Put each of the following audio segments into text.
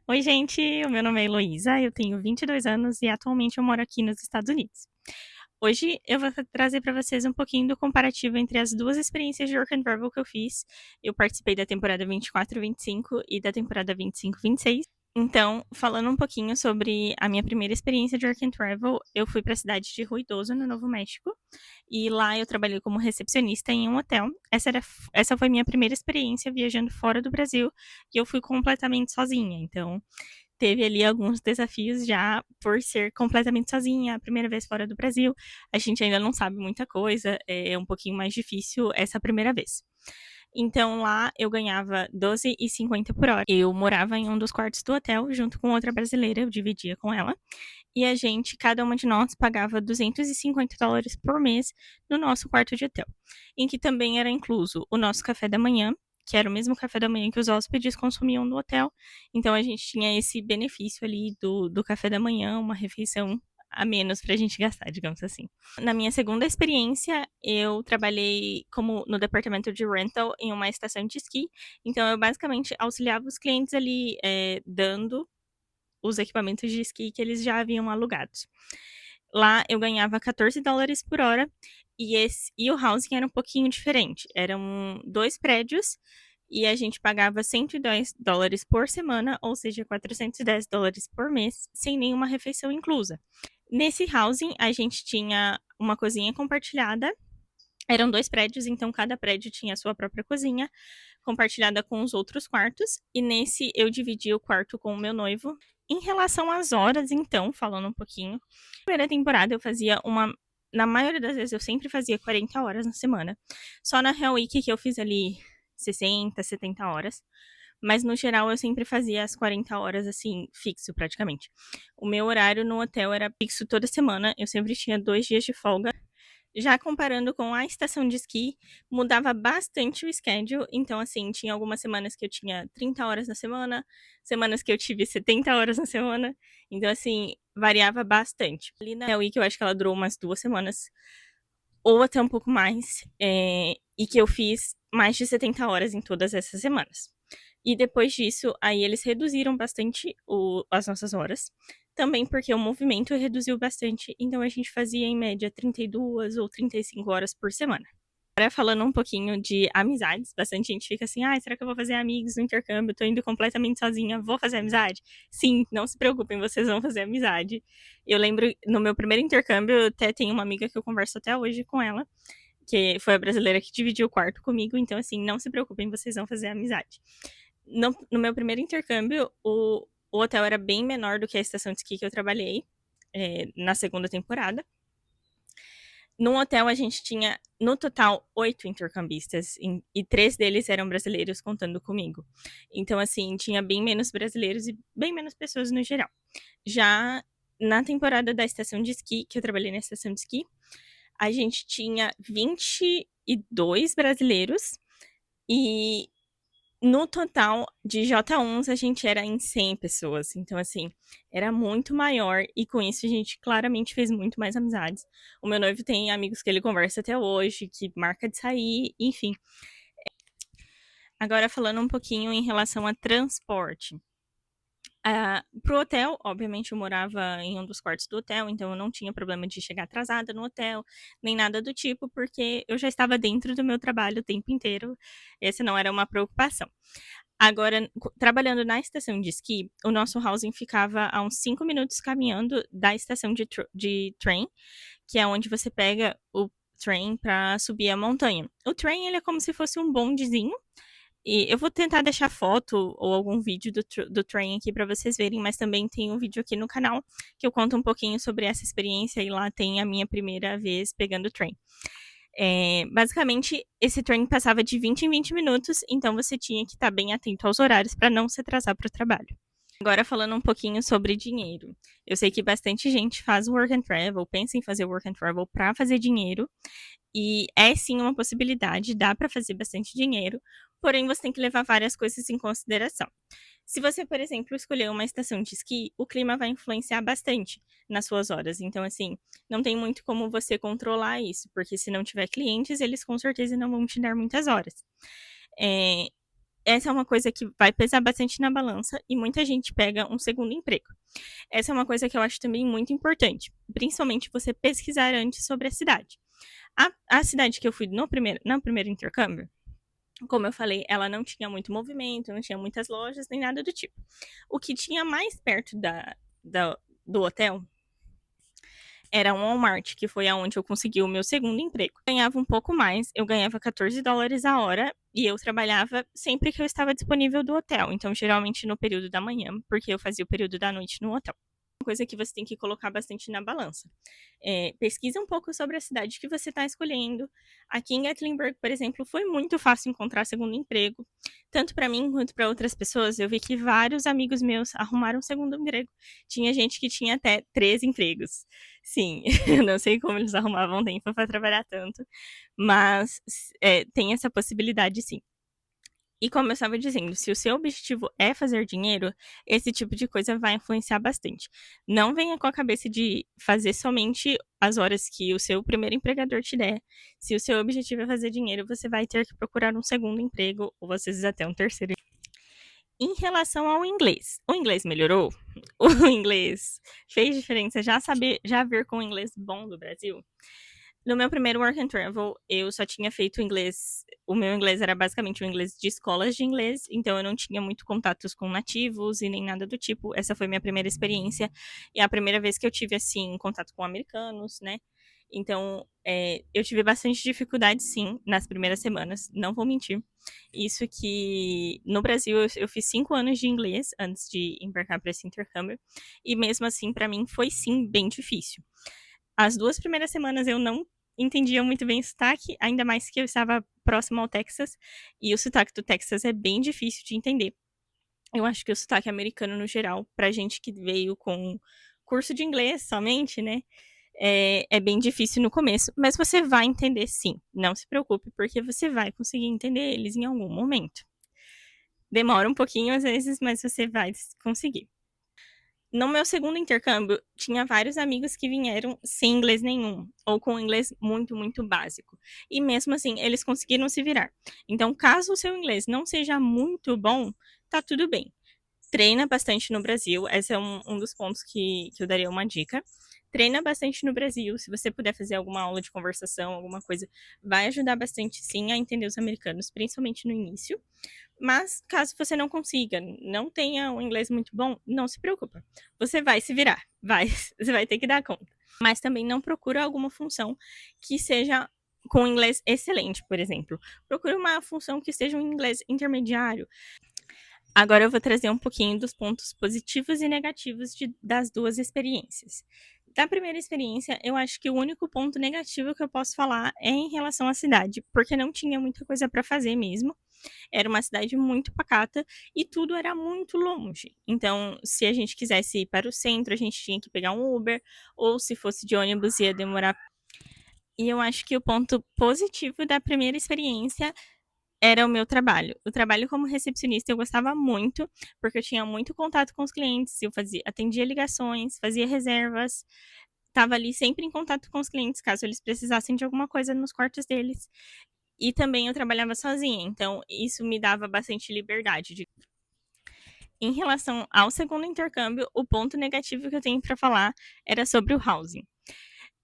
Oi, gente, o meu nome é Heloísa, eu tenho 22 anos e atualmente eu moro aqui nos Estados Unidos. Hoje eu vou trazer para vocês um pouquinho do comparativo entre as duas experiências de Work and Travel que eu fiz. Eu participei da temporada 24 e 25 e da temporada 25 e 26. Então, falando um pouquinho sobre a minha primeira experiência de Work and Travel, eu fui para a cidade de Ruidoso, no Novo México, e lá eu trabalhei como recepcionista em um hotel. Essa foi minha primeira experiência viajando fora do Brasil e eu fui completamente sozinha. Então, teve ali alguns desafios já por ser completamente sozinha, a primeira vez fora do Brasil. A gente ainda não sabe muita coisa, é um pouquinho mais difícil essa primeira vez. Então lá eu ganhava 12,50 por hora. Eu morava em um dos quartos do hotel junto com outra brasileira, eu dividia com ela. E a gente, cada uma de nós, pagava US$ 250 por mês no nosso quarto de hotel, em que também era incluso o nosso café da manhã, que era o mesmo café da manhã que os hóspedes consumiam no hotel. Então a gente tinha esse benefício ali do café da manhã, uma refeição a menos pra gente gastar, digamos assim. Na minha segunda experiência, eu trabalhei como no departamento de rental em uma estação de esqui. Então eu basicamente auxiliava os clientes ali dando os equipamentos de esqui que eles já haviam alugados. Lá eu ganhava US$ 14 por hora e o housing era um pouquinho diferente. Eram dois prédios e a gente pagava US$ 110 por semana, ou seja, US$ 410 por mês, sem nenhuma refeição inclusa. Nesse housing, a gente tinha uma cozinha compartilhada. Eram dois prédios, então cada prédio tinha a sua própria cozinha, compartilhada com os outros quartos. E nesse eu dividi o quarto com o meu noivo. Em relação às horas, então, falando um pouquinho, na primeira temporada eu fazia uma. Na maioria das vezes eu sempre fazia 40 horas na semana. Só na Hell Week que eu fiz ali 60, 70 horas. Mas no geral eu sempre fazia as 40 horas assim, fixo praticamente. O meu horário no hotel era fixo toda semana. Eu sempre tinha 2 dias de folga. Já comparando com a estação de esqui, mudava bastante o schedule. Então, assim, tinha algumas semanas que eu tinha 30 horas na semana, semanas que eu tive 70 horas na semana. Então, assim, variava bastante. Ali na Week, eu acho que ela durou umas 2 semanas, ou até um pouco mais, e que eu fiz mais de 70 horas em todas essas semanas. E depois disso, aí eles reduziram bastante as nossas horas. Também porque o movimento reduziu bastante, então a gente fazia em média 32 ou 35 horas por semana. Agora falando um pouquinho de amizades, bastante gente fica assim, será que eu vou fazer amigos no intercâmbio? Tô indo completamente sozinha, vou fazer amizade? Sim, não se preocupem, vocês vão fazer amizade. Eu lembro, no meu primeiro intercâmbio, eu até tenho uma amiga que eu converso até hoje com ela, que foi a brasileira que dividiu o quarto comigo, então assim, não se preocupem, vocês vão fazer amizade. No meu primeiro intercâmbio, o hotel era bem menor do que a estação de esqui que eu trabalhei na segunda temporada. No hotel, a gente tinha, no total, 8 intercambistas, e 3 deles eram brasileiros, contando comigo. Então, assim, tinha bem menos brasileiros e bem menos pessoas no geral. Já na temporada da estação de esqui, que eu trabalhei na estação de esqui, a gente tinha 22 brasileiros e no total de J1s a gente era em 100 pessoas. Então, assim, era muito maior e com isso a gente claramente fez muito mais amizades. O meu noivo tem amigos que ele conversa até hoje, que marca de sair, enfim. Agora falando um pouquinho em relação a transporte. Pro hotel, obviamente eu morava em um dos quartos do hotel, então eu não tinha problema de chegar atrasada no hotel, nem nada do tipo, porque eu já estava dentro do meu trabalho o tempo inteiro. Essa não era uma preocupação. Agora, trabalhando na estação de esqui, o nosso housing ficava a uns 5 minutos caminhando da estação de trem, que é onde você pega o trem para subir a montanha. O trem, ele é como se fosse um bondezinho, e eu vou tentar deixar foto ou algum vídeo do trem aqui para vocês verem, mas também tem um vídeo aqui no canal que eu conto um pouquinho sobre essa experiência e lá tem a minha primeira vez pegando o trem. Basicamente, esse trem passava de 20 em 20 minutos, então você tinha que estar bem atento aos horários para não se atrasar para o trabalho. Agora falando um pouquinho sobre dinheiro. Eu sei que bastante gente faz work and travel, pensa em fazer work and travel para fazer dinheiro, e é sim uma possibilidade, dá para fazer bastante dinheiro, porém você tem que levar várias coisas em consideração. Se você, por exemplo, escolher uma estação de esqui, o clima vai influenciar bastante nas suas horas. Então, assim, não tem muito como você controlar isso, porque se não tiver clientes, eles com certeza não vão te dar muitas horas. É, essa é uma coisa que vai pesar bastante na balança e muita gente pega um segundo emprego. Essa é uma coisa que eu acho também muito importante, principalmente você pesquisar antes sobre a cidade. A cidade que eu fui no primeiro intercâmbio, como eu falei, ela não tinha muito movimento, não tinha muitas lojas, nem nada do tipo. O que tinha mais perto do hotel era um Walmart, que foi aonde eu consegui o meu segundo emprego. Eu ganhava um pouco mais, eu ganhava $14 a hora e eu trabalhava sempre que eu estava disponível do hotel. Então, geralmente no período da manhã, porque eu fazia o período da noite no hotel. Uma coisa que você tem que colocar bastante na balança. Pesquisa um pouco sobre a cidade que você está escolhendo. Aqui em Gatlinburg, por exemplo, foi muito fácil encontrar segundo emprego. Tanto para mim quanto para outras pessoas, eu vi que vários amigos meus arrumaram segundo emprego. Tinha gente que tinha até 3 empregos. Sim, eu não sei como eles arrumavam tempo para trabalhar tanto, mas tem essa possibilidade sim. E como eu estava dizendo, se o seu objetivo é fazer dinheiro, esse tipo de coisa vai influenciar bastante. Não venha com a cabeça de fazer somente as horas que o seu primeiro empregador te der. Se o seu objetivo é fazer dinheiro, você vai ter que procurar um segundo emprego, ou às vezes até um terceiro. Em relação ao inglês, o inglês melhorou? O inglês fez diferença já ver com o inglês bom do Brasil? No meu primeiro work and travel, eu só tinha feito inglês. O meu inglês era basicamente o inglês de escolas de inglês, então eu não tinha muito contatos com nativos e nem nada do tipo. Essa foi minha primeira experiência e a primeira vez que eu tive assim contato com americanos, né? Então, eu tive bastante dificuldade, sim, nas primeiras semanas, não vou mentir. Isso que no Brasil eu fiz 5 anos de inglês antes de embarcar para esse intercâmbio, e mesmo assim, para mim, foi sim bem difícil. As 2 primeiras semanas eu não entendia muito bem o sotaque, ainda mais que eu estava próximo ao Texas, e o sotaque do Texas é bem difícil de entender. Eu acho que o sotaque americano, no geral, pra gente que veio com curso de inglês somente, né? É bem difícil no começo, mas você vai entender sim. Não se preocupe, porque você vai conseguir entender eles em algum momento. Demora um pouquinho às vezes, mas você vai conseguir. No meu segundo intercâmbio, tinha vários amigos que vieram sem inglês nenhum, ou com inglês muito, muito básico. E mesmo assim, eles conseguiram se virar. Então, caso o seu inglês não seja muito bom, tá tudo bem. Treina bastante no Brasil, esse é um dos pontos que eu daria uma dica. Treina bastante no Brasil, se você puder fazer alguma aula de conversação, alguma coisa, vai ajudar bastante sim a entender os americanos, principalmente no início. Mas caso você não consiga, não tenha um inglês muito bom, não se preocupa. Você vai se virar, você vai ter que dar conta. Mas também não procura alguma função que seja com inglês excelente, por exemplo. Procure uma função que seja um inglês intermediário. Agora eu vou trazer um pouquinho dos pontos positivos e negativos das duas experiências. Da primeira experiência, eu acho que o único ponto negativo que eu posso falar é em relação à cidade, porque não tinha muita coisa para fazer mesmo. Era uma cidade muito pacata e tudo era muito longe. Então, se a gente quisesse ir para o centro, a gente tinha que pegar um Uber, ou se fosse de ônibus, ia demorar. E eu acho que o ponto positivo da primeira experiência era o meu trabalho. O trabalho como recepcionista eu gostava muito, porque eu tinha muito contato com os clientes, atendia ligações, fazia reservas, estava ali sempre em contato com os clientes, caso eles precisassem de alguma coisa nos quartos deles. E também eu trabalhava sozinha, então isso me dava bastante liberdade. Em relação ao segundo intercâmbio, o ponto negativo que eu tenho para falar era sobre o housing.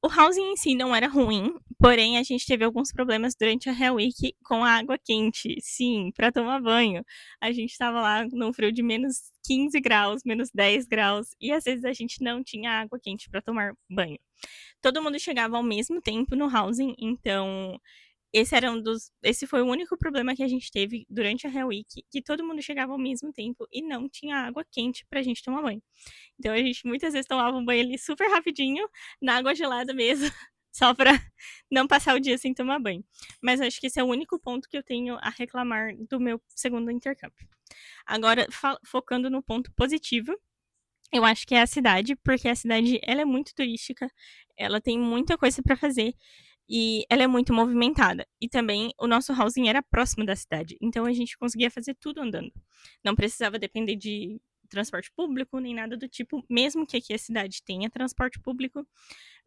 O housing em si não era ruim, porém a gente teve alguns problemas durante a Hell Week com a água quente. Sim, para tomar banho. A gente estava lá num frio de menos 15 graus, menos 10 graus, e às vezes a gente não tinha água quente para tomar banho. Todo mundo chegava ao mesmo tempo no housing, então esse foi o único problema que a gente teve durante a Hell Week, que todo mundo chegava ao mesmo tempo e não tinha água quente pra gente tomar banho. Então a gente muitas vezes tomava um banho ali super rapidinho, na água gelada mesmo, só pra não passar o dia sem tomar banho. Mas acho que esse é o único ponto que eu tenho a reclamar do meu segundo intercâmbio. Agora, focando no ponto positivo, eu acho que é a cidade, porque a cidade ela é muito turística, ela tem muita coisa para fazer e ela é muito movimentada. E também o nosso housing era próximo da cidade, então a gente conseguia fazer tudo andando. Não precisava depender de transporte público nem nada do tipo, mesmo que aqui a cidade tenha transporte público,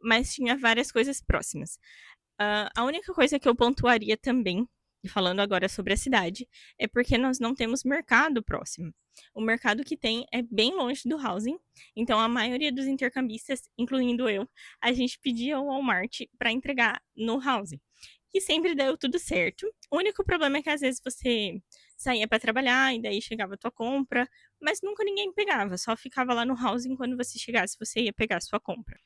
mas tinha várias coisas próximas. A única coisa que eu pontuaria também E falando agora sobre a cidade, é porque nós não temos mercado próximo. O mercado que tem é bem longe do housing, então a maioria dos intercambistas, incluindo eu, a gente pedia ao Walmart para entregar no housing. E sempre deu tudo certo. O único problema é que às vezes você saía para trabalhar e daí chegava a tua compra, mas nunca ninguém pegava, só ficava lá no housing quando você chegasse, você ia pegar a sua compra.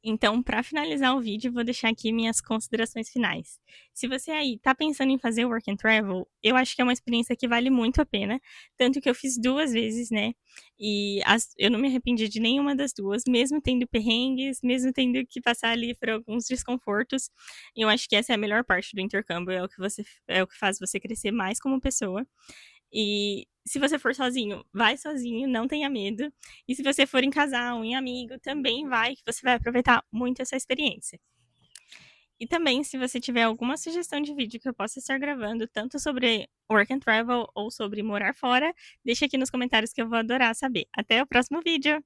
Então, para finalizar o vídeo, vou deixar aqui minhas considerações finais. Se você aí está pensando em fazer o Work and Travel, eu acho que é uma experiência que vale muito a pena, tanto que eu fiz 2 vezes, né, e eu não me arrependi de nenhuma das 2, mesmo tendo perrengues, mesmo tendo que passar ali por alguns desconfortos. Eu acho que essa é a melhor parte do intercâmbio, é o que faz você crescer mais como pessoa. E se você for sozinho, vai sozinho, não tenha medo. E se você for em casal, em amigo, também vai, que você vai aproveitar muito essa experiência. E também, se você tiver alguma sugestão de vídeo que eu possa estar gravando, tanto sobre work and travel ou sobre morar fora, deixa aqui nos comentários que eu vou adorar saber. Até o próximo vídeo!